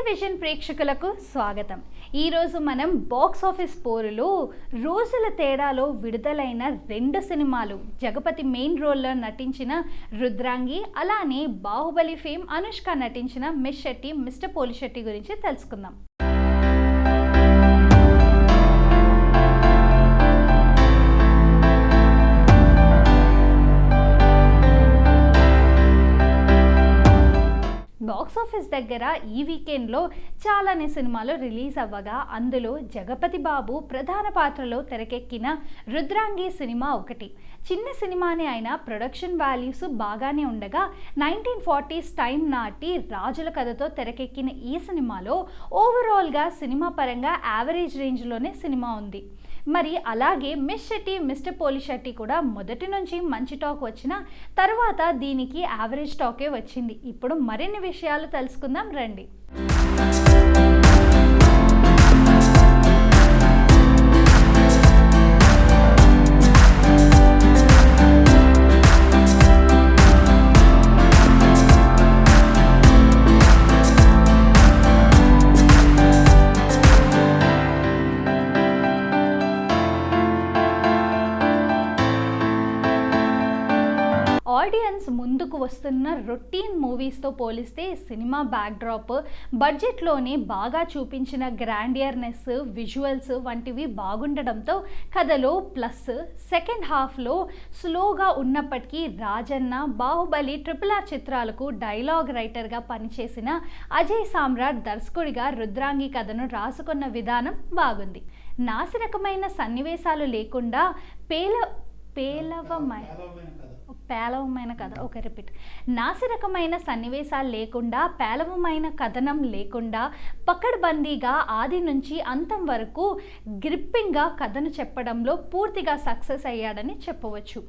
Television ప్రేక్షకులకు స్వాగతం. ఈరోజు మనం బాక్స్ ఆఫీస్ పోరులో రోజుల తేడాలో విడుదలైన 2 సినిమాలు, జగపతి మెయిన్ రోల్లో నటించిన రుద్రాంగి, అలానే బాహుబలి ఫేమ్ అనుష్క నటించిన మిస్ శెట్టి మిస్టర్ పోలిశెట్టి గురించి తెలుసుకుందాం. బాక్స్ ఆఫీస్ దగ్గర ఈ వీకెండ్లో చాలానే సినిమాలు రిలీజ్ అవ్వగా అందులో జగపతి బాబు ప్రధాన పాత్రలో తెరకెక్కిన రుద్రాంగి సినిమా ఒకటి. చిన్న సినిమానే అయినా ప్రొడక్షన్ వాల్యూస్ బాగానే ఉండగా 1940s టైం నాటి రాజుల కథతో తెరకెక్కిన ఈ సినిమాలో ఓవరాల్గా సినిమా పరంగా యావరేజ్ రేంజ్లోనే సినిమా ఉంది. మరి అలాగే మిస్ శెట్టి మిస్టర్ పోలిశెట్టి కూడా మొదటి నుంచి మంచి టాక్ వచ్చిన తర్వాత దీనికి యావరేజ్ టాకే వచ్చింది. ఇప్పుడు మరిన్ని విషయాలు తెలుసుకుందాం రండి. ఆడియన్స్ ముందుకు వస్తున్న రొటీన్ మూవీస్తో పోలిస్తే సినిమా బ్యాక్డ్రాప్, బడ్జెట్లోనే బాగా చూపించిన గ్రాండియర్నెస్, విజువల్స్ వంటివి బాగుండడంతో కథలో ప్లస్, సెకండ్ హాఫ్లో స్లోగా ఉన్నప్పటికీ రాజన్న, బాహుబలి, RRR చిత్రాలకు డైలాగ్ రైటర్గా పనిచేసిన అజయ్ సామ్రాట్ దర్శకుడిగా రుద్రాంగి కథను రాసుకున్న విధానం బాగుంది. నాసిరకమైన సన్నివేశాలు లేకుండా నాసిరకమైన సన్నివేశాలు లేకుండా, పేలవమైన కథనం లేకుండా పకడ్బందీగా ఆది నుంచి అంతం వరకు గ్రిప్పింగ్గా కథను చెప్పడంలో పూర్తిగా సక్సెస్ అయ్యాడని చెప్పవచ్చు.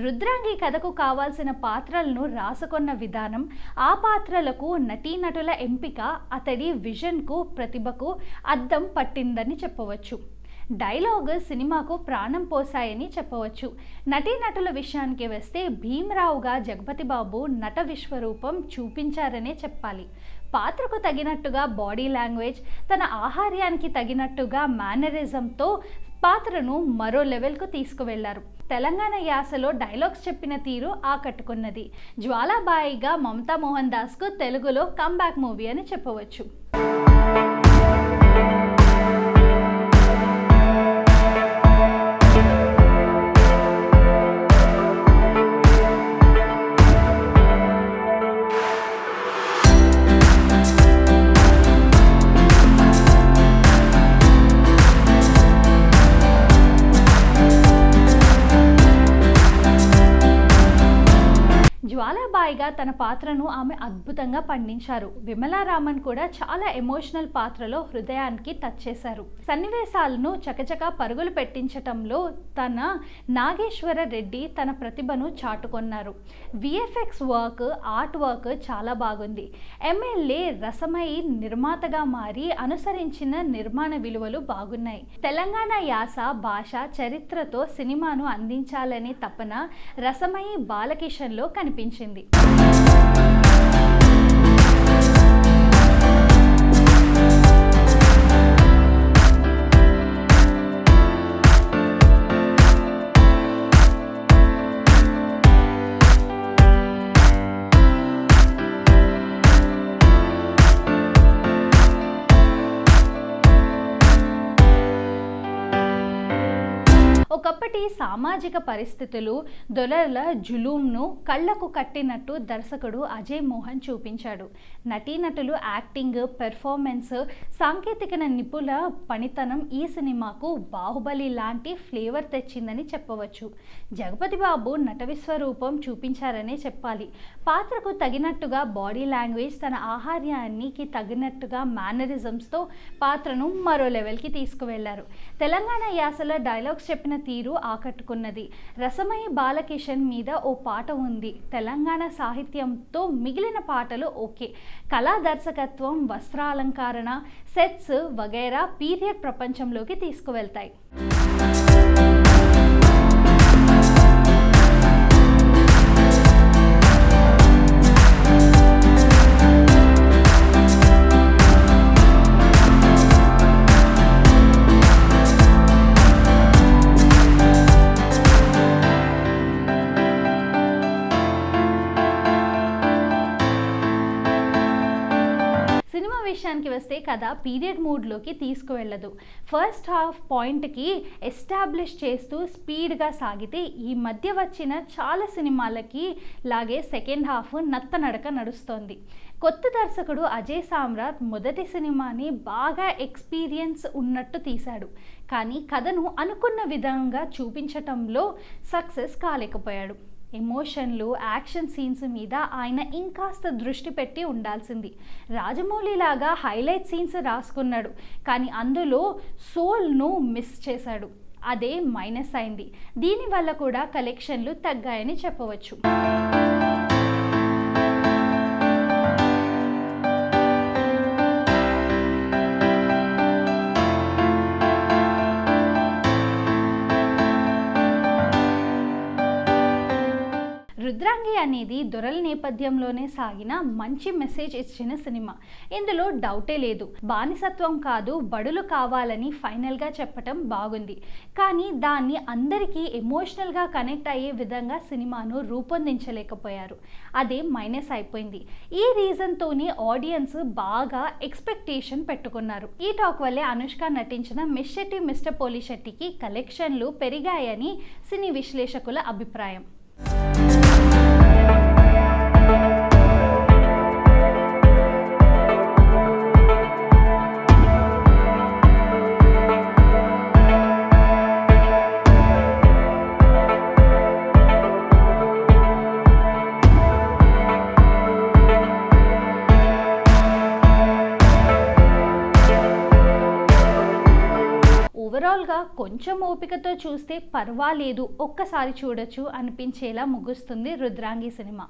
రుద్రాంగి కథకు కావాల్సిన పాత్రలను రాసుకున్న విధానం, ఆ పాత్రలకు నటీనటుల ఎంపిక అతడి విజన్కు, ప్రతిభకు అద్దం పట్టిందని చెప్పవచ్చు. డైలాగ్ సినిమాకు ప్రాణం పోసాయని చెప్పవచ్చు. నటీనటుల విషయానికి వస్తే భీమరావుగా జగపతి బాబు నట విశ్వరూపం చూపించారనే చెప్పాలి. పాత్రకు తగినట్టుగా బాడీ లాంగ్వేజ్, తన ఆహార్యానికి తగినట్టుగా మేనరిజంతో పాత్రను మరో లెవెల్కు తీసుకువెళ్లారు. తెలంగాణ యాసలో డైలాగ్స్ చెప్పిన తీరు ఆకట్టుకున్నది. జ్వాలాబాయిగా మమతా మోహన్ దాస్కు తెలుగులో కమ్బ్యాక్ మూవీ అని చెప్పవచ్చు. జ్వాలాబాయిగా తన పాత్రను ఆమె అద్భుతంగా పండించారు. విమలారామన్ కూడా చాలా ఎమోషనల్ పాత్రలో హృదయానికి టచ్ చేశారు. సన్నివేశాలను చకచకా పరుగులు పెట్టించటంలో తన నాగేశ్వర రెడ్డి తన ప్రతిభను చాటుకొన్నారు. VFX వర్క్, ఆర్ట్ వర్క్ చాలా బాగుంది. MLA రసమయి నిర్మాతగా మారి అనుసరించిన నిర్మాణ విలువలు బాగున్నాయి. తెలంగాణ యాస, భాష, చరిత్రతో సినిమాను అందించాలనే తపన రసమయి బాలకిషన్లో కనిపించింది. ఒకప్పటి సామాజిక పరిస్థితులు, దొరల జులూంను కళ్లకు కట్టినట్టు దర్శకుడు అజయ్ మోహన్ చూపించాడు. నటీనటులు యాక్టింగ్, పెర్ఫార్మెన్స్, సాంకేతిక నిపుణుల పనితనం ఈ సినిమాకు బాహుబలి లాంటి ఫ్లేవర్ తెచ్చిందని చెప్పవచ్చు. జగపతి బాబు నట విశ్వరూపం చూపించారనే చెప్పాలి. పాత్రకు తగినట్టుగా బాడీ లాంగ్వేజ్, తన ఆహార్యానికి తగినట్టుగా మేనరిజమ్స్తో పాత్రను మరో లెవెల్కి తీసుకువెళ్లారు. తెలంగాణ యాసలో డైలాగ్స్ చెప్పిన తీరు ఆకట్టుకున్నది. రసమయి బాలకిషన్ మీద ఓ పాట ఉంది. తెలంగాణ సాహిత్యంతో మిగిలిన పాటలు ఓకే. కళా దర్శకత్వం, వస్త్రాలంకరణ, సెట్స్ వగైరా పీరియడ్ ప్రపంచంలోకి తీసుకువెళ్తాయి. సినిమా విషయానికి వస్తే కథ పీరియడ్ మూడ్లోకి తీసుకువెళ్ళదు. ఫస్ట్ హాఫ్ పాయింట్కి ఎస్టాబ్లిష్ చేస్తూ స్పీడ్గా సాగితే ఈ మధ్య వచ్చిన చాలా సినిమాలకి లాగే సెకండ్ హాఫ్ నత్తనడక నడుస్తోంది. కొత్త దర్శకుడు అజయ్ సామ్రాట్ మొదటి సినిమాని బాగా ఎక్స్పీరియన్స్ ఉన్నట్టు తీశాడు. కానీ కథను అనుకున్న విధంగా చూపించటంలో సక్సెస్ కాలేకపోయాడు. ఎమోషన్లు, యాక్షన్ సీన్స్ మీద ఆయన ఇంకాస్త దృష్టి పెట్టి ఉండాల్సింది. రాజమౌళిలాగా హైలైట్ సీన్స్ రాసుకున్నాడు, కానీ అందులో సోల్ను మిస్ చేశాడు. అదే మైనస్ అయింది. దీనివల్ల కూడా కలెక్షన్లు తగ్గాయని చెప్పవచ్చు. రుద్రాంగి అనేది దొరల నేపథ్యంలోనే సాగిన మంచి మెసేజ్ ఇచ్చిన సినిమా. ఇందులో డౌటే లేదు. బానిసత్వం కాదు, బడులు కావాలని ఫైనల్గా చెప్పటం బాగుంది. కానీ దాన్ని అందరికీ ఎమోషనల్గా కనెక్ట్ అయ్యే విధంగా సినిమాను రూపొందించలేకపోయారు. అదే మైనస్ అయిపోయింది. ఈ రీజన్తోనే ఆడియన్స్ బాగా ఎక్స్పెక్టేషన్ పెట్టుకున్నారు. ఈ టాక్ వల్లే అనుష్క నటించిన మిస్ శెట్టి మిస్టర్ పోలిశెట్టికి కలెక్షన్లు పెరిగాయని సినీ విశ్లేషకుల అభిప్రాయం. ఓవరాల్గా కొంచెం ఓపికతో చూస్తే పర్వాలేదు, ఒక్కసారి చూడొచ్చు అనిపించేలా ముగుస్తుంది రుద్రాంగి సినిమా.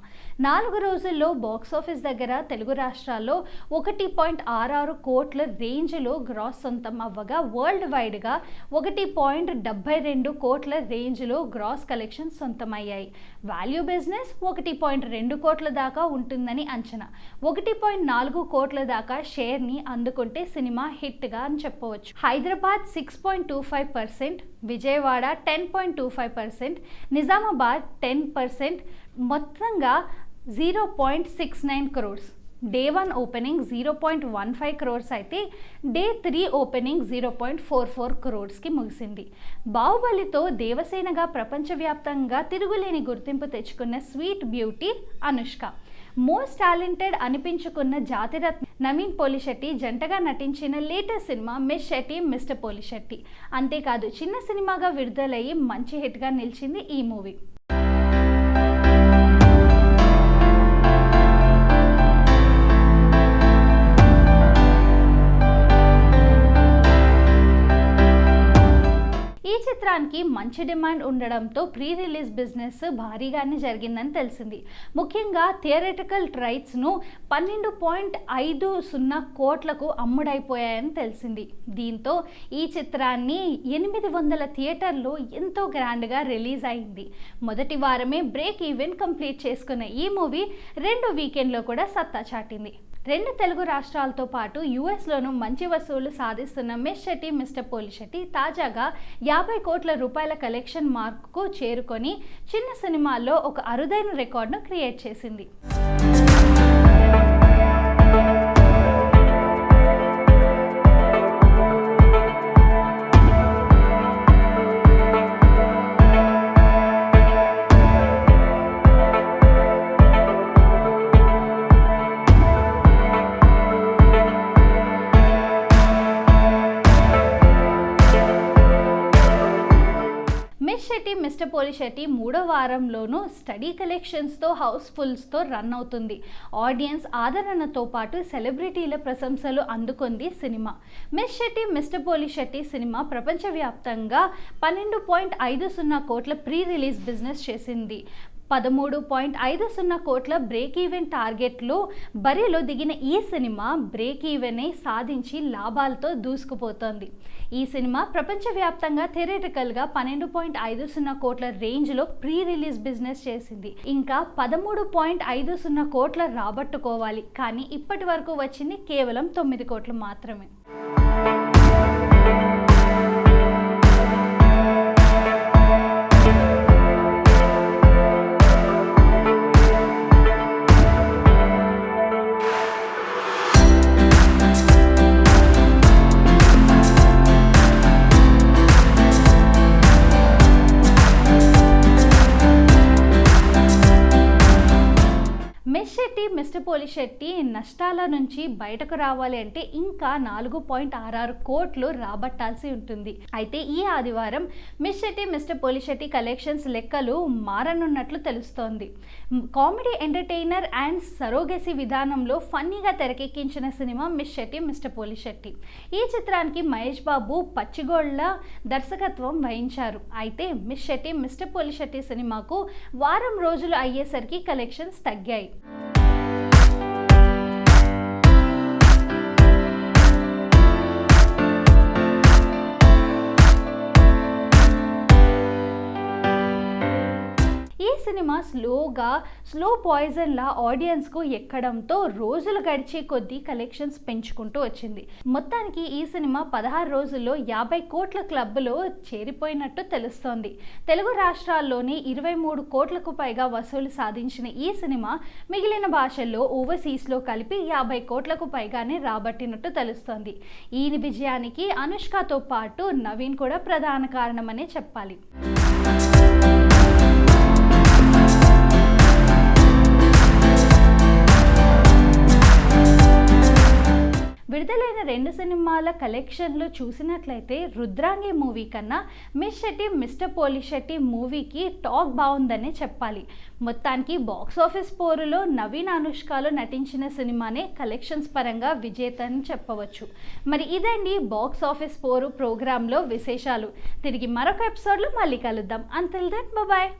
4 రోజుల్లో బాక్సాఫీస్ దగ్గర తెలుగు రాష్ట్రాల్లో 1.66 కోట్ల రేంజ్లో గ్రాస్ సొంతం అవ్వగా, వరల్డ్ వైడ్గా 1.72 కోట్ల రేంజ్లో గ్రాస్ కలెక్షన్ సొంతమయ్యాయి. వాల్యూ బిజినెస్ 1.2 కోట్ల దాకా ఉంటుందని అంచనా. 1.4 కోట్ల దాకా షేర్ని అందుకుంటే సినిమా హిట్గా అని చెప్పవచ్చు. హైదరాబాద్ 6.25%, విజయవాడ 10.25%, నిజామాబాద్ 10%, మొత్తంగా 0.69 crores. డే 1 ఓపెనింగ్ 0.15 crores అయితే డే 3 ఓపెనింగ్ 0.44 crores ముగిసింది. బాహుబలితో దేవసేనగా ప్రపంచవ్యాప్తంగా తిరుగులేని గుర్తింపు తెచ్చుకున్న sweet beauty Anushka. Most talented అనిపించుకున్న జాతిరత్న నవీన్ పోలిశెట్టి జంటగా నటించిన latest cinema miss Shetty mister Polishetty. అంతేకాదు చిన్న సినిమాగా విడుదలయ్యి మంచి హిట్గా నిలిచింది ఈ మూవీ. ఈ చిత్రానికి మంచి డిమాండ్ ఉండడంతో ప్రీ రిలీజ్ బిజినెస్ భారీగానే జరిగిందని తెలిసింది. ముఖ్యంగా థియేట్రికల్ రైట్స్ను 12.50 కోట్లకు అమ్ముడైపోయాయని తెలిసింది. దీంతో ఈ చిత్రాన్ని 800 థియేటర్లో ఎంతో గ్రాండ్గా రిలీజ్ అయింది. మొదటి వారమే బ్రేక్ ఈవెన్ కంప్లీట్ చేసుకున్న ఈ మూవీ 2 వీకెండ్లో కూడా సత్తా చాటింది. 2 తెలుగు రాష్ట్రాలతో పాటు యుఎస్లోనూ మంచి వసూళ్లు సాధిస్తున్న మిస్ శెట్టి మిస్టర్ పోలిశెట్టి తాజాగా 50 కోట్ల రూపాయల కలెక్షన్ మార్కుకు చేరుకొని చిన్న సినిమాల్లో ఒక అరుదైన రికార్డును క్రియేట్ చేసింది. శెట్టి మిస్టర్ పోలిశెట్టి మూడో వారంలోనూ స్టడీ కలెక్షన్స్తో హౌస్ఫుల్స్తో రన్ అవుతుంది. ఆడియన్స్ ఆదరణతో పాటు సెలబ్రిటీల ప్రశంసలు అందుకుంది సినిమా. మిస్ శెట్టి మిస్టర్ పోలిశెట్టి సినిమా ప్రపంచవ్యాప్తంగా 12.50 కోట్ల ప్రీ రిలీజ్ బిజినెస్ చేసింది. 13.50 కోట్ల బ్రేక్ ఈవెన్ టార్గెట్లో బరిలో దిగిన ఈ సినిమా బ్రేక్ ఈవెనే సాధించి లాభాలతో దూసుకుపోతోంది. ఈ సినిమా ప్రపంచవ్యాప్తంగా థియేట్రికల్గా 12.50 కోట్ల రేంజ్లో ప్రీ రిలీజ్ బిజినెస్ చేసింది. ఇంకా 13.50 కోట్ల రాబట్టుకోవాలి, కానీ ఇప్పటి వరకు వచ్చింది కేవలం 9 కోట్లు మాత్రమే. మిస్ శెట్టి మిస్టర్ పోలిశెట్టి నష్టాల నుంచి బయటకు రావాలి అంటే ఇంకా 4.66 కోట్లు రాబట్టాల్సి ఉంటుంది. అయితే ఈ ఆదివారం miss Shetty mister Polishetty collections లెక్కలు మారనున్నట్లు తెలుస్తోంది. కామెడీ ఎంటర్టైనర్ అండ్ సరోగెసీ విధానంలో ఫన్నీగా తెరకెక్కించిన సినిమా మిస్ శెట్టి మిస్టర్ పోలిశెట్టి. ఈ చిత్రానికి మహేష్ బాబు పచ్చిగోళ్ల దర్శకత్వం వహించారు. అయితే మిస్ శెట్టి మిస్టర్ పోలిశెట్టి సినిమాకు వారం రోజులు అయ్యేసరికి కలెక్షన్స్ తగ్గాయి. ఈ సినిమా స్లో పాయిజన్లా ఆడియన్స్కు ఎక్కడంతో రోజులు గడిచే కొద్దీ కలెక్షన్స్ పెంచుకుంటూ వచ్చింది. మొత్తానికి ఈ సినిమా 16 రోజుల్లో 50 కోట్ల క్లబ్లో చేరిపోయినట్టు తెలుస్తోంది. తెలుగు రాష్ట్రాల్లోని 23 కోట్లకు పైగా వసూలు సాధించిన ఈ సినిమా మిగిలిన భాషల్లో ఓవర్సీస్లో కలిపి 50 కోట్లకు పైగానే రాబట్టినట్టు తెలుస్తోంది. ఈ విజయానికి అనుష్కతో పాటు నవీన్ కూడా ప్రధాన కారణమనే చెప్పాలి. విడుదలైన 2 సినిమాల కలెక్షన్లు చూసినట్లయితే రుద్రాంగి మూవీ కన్నా మిస్ శెట్టి మిస్టర్ పోలిశెట్టి మూవీకి టాక్ బాగుందనే చెప్పాలి. మొత్తానికి బాక్సాఫీస్ పోరులో నవీన్ అనుష్కలు నటించిన సినిమానే కలెక్షన్స్ పరంగా విజేత అని చెప్పవచ్చు. మరి ఇదండి బాక్సాఫీస్ పోరు ప్రోగ్రాంలో విశేషాలు. తిరిగి మరొక ఎపిసోడ్లో మళ్ళీ కలుద్దాం. Until then bye.